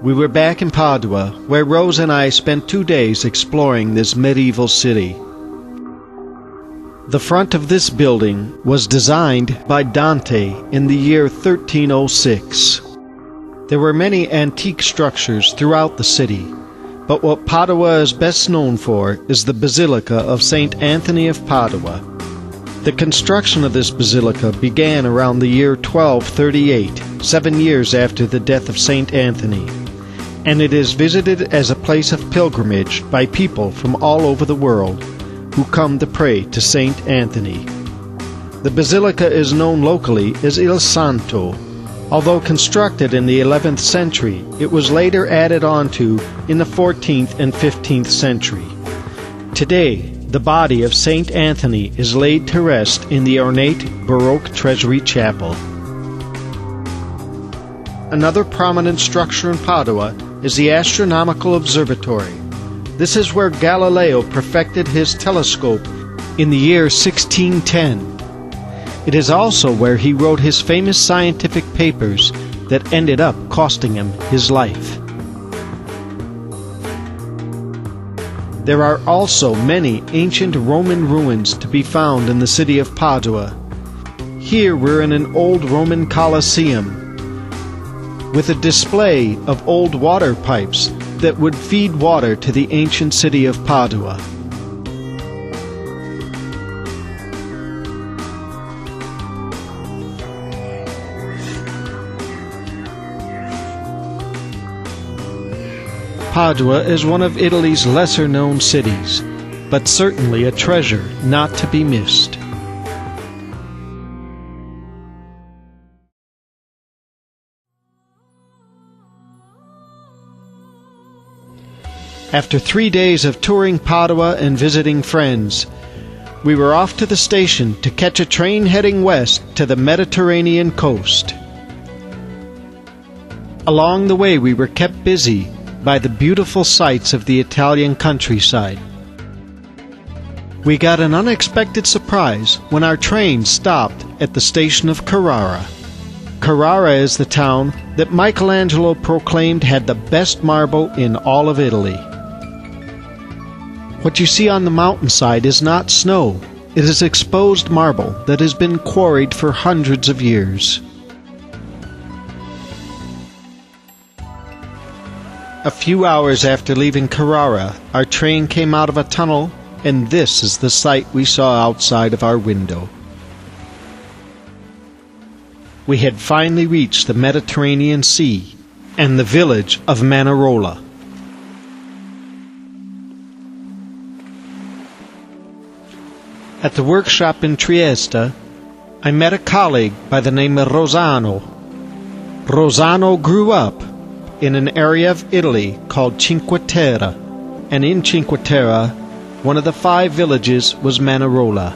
We were back in Padua, where Rose and I spent 2 days exploring this medieval city. The front of this building was designed by Dante in the year 1306. There were many antique structures throughout the city, but what Padua is best known for is the Basilica of St. Anthony of Padua. The construction of this basilica began around the year 1238, 7 years after the death of St. Anthony, and it is visited as a place of pilgrimage by people from all over the world who come to pray to St. Anthony. The basilica is known locally as Il Santo. Although constructed in the 11th century, it was later added onto in the 14th and 15th century. Today, the body of St. Anthony is laid to rest in the ornate Baroque Treasury Chapel. Another prominent structure in Padua is the Astronomical Observatory. This is where Galileo perfected his telescope in the year 1610. It is also where he wrote his famous scientific papers that ended up costing him his life. There are also many ancient Roman ruins to be found in the city of Padua. Here we're in an old Roman Colosseum with a display of old water pipes that would feed water to the ancient city of Padua. Padua is one of Italy's lesser-known cities, but certainly a treasure not to be missed. After 3 days of touring Padua and visiting friends, we were off to the station to catch a train heading west to the Mediterranean coast. Along the way we were kept busy by the beautiful sights of the Italian countryside. We got an unexpected surprise when our train stopped at the station of Carrara. Carrara is the town that Michelangelo proclaimed had the best marble in all of Italy. What you see on the mountainside is not snow. It is exposed marble that has been quarried for hundreds of years. A few hours after leaving Carrara, our train came out of a tunnel, and this is the sight we saw outside of our window. We had finally reached the Mediterranean Sea and the village of Manarola. At the workshop in Trieste, I met a colleague by the name of Rosano. Rosano grew up in an area of Italy called Cinque Terre, and in Cinque Terre, one of the 5 villages was Manarola.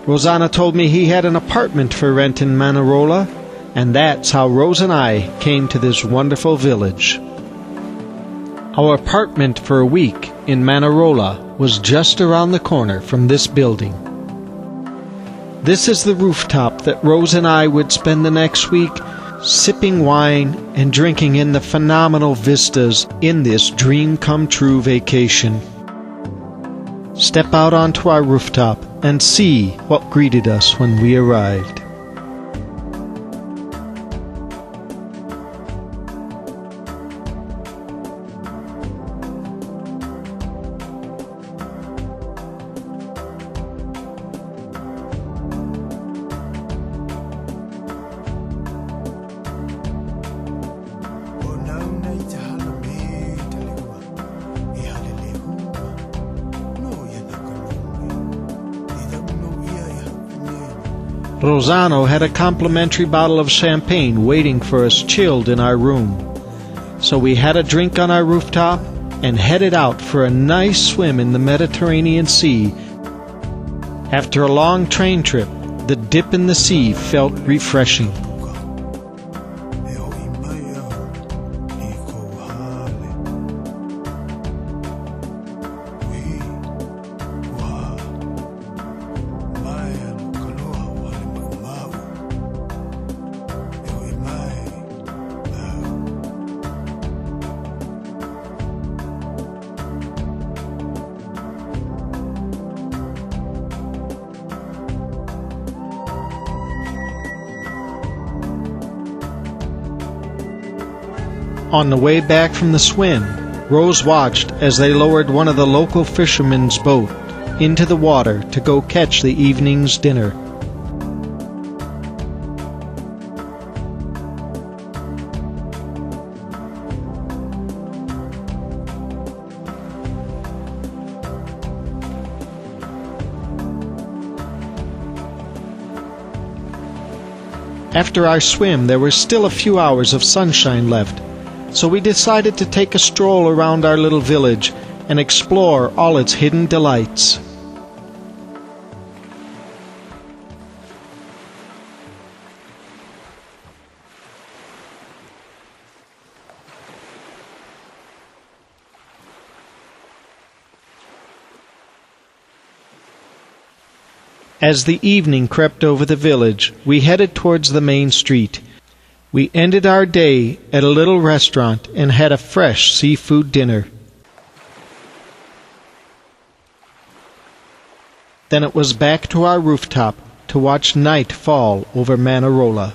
Rosanna told me he had an apartment for rent in Manarola, and that's how Rose and I came to this wonderful village. Our apartment for a week in Manarola was just around the corner from this building. This is the rooftop that Rose and I would spend the next week sipping wine and drinking in the phenomenal vistas in this dream-come-true vacation. Step out onto our rooftop and see what greeted us when we arrived. Rosano had a complimentary bottle of champagne waiting for us chilled in our room. So we had a drink on our rooftop and headed out for a nice swim in the Mediterranean Sea. After a long train trip, the dip in the sea felt refreshing. On the way back from the swim, Rose watched as they lowered one of the local fishermen's boat into the water to go catch the evening's dinner. After our swim, there were still a few hours of sunshine left, so we decided to take a stroll around our little village and explore all its hidden delights. As the evening crept over the village, we headed towards the main street. We ended our day at a little restaurant and had a fresh seafood dinner. Then it was back to our rooftop to watch night fall over Manarola.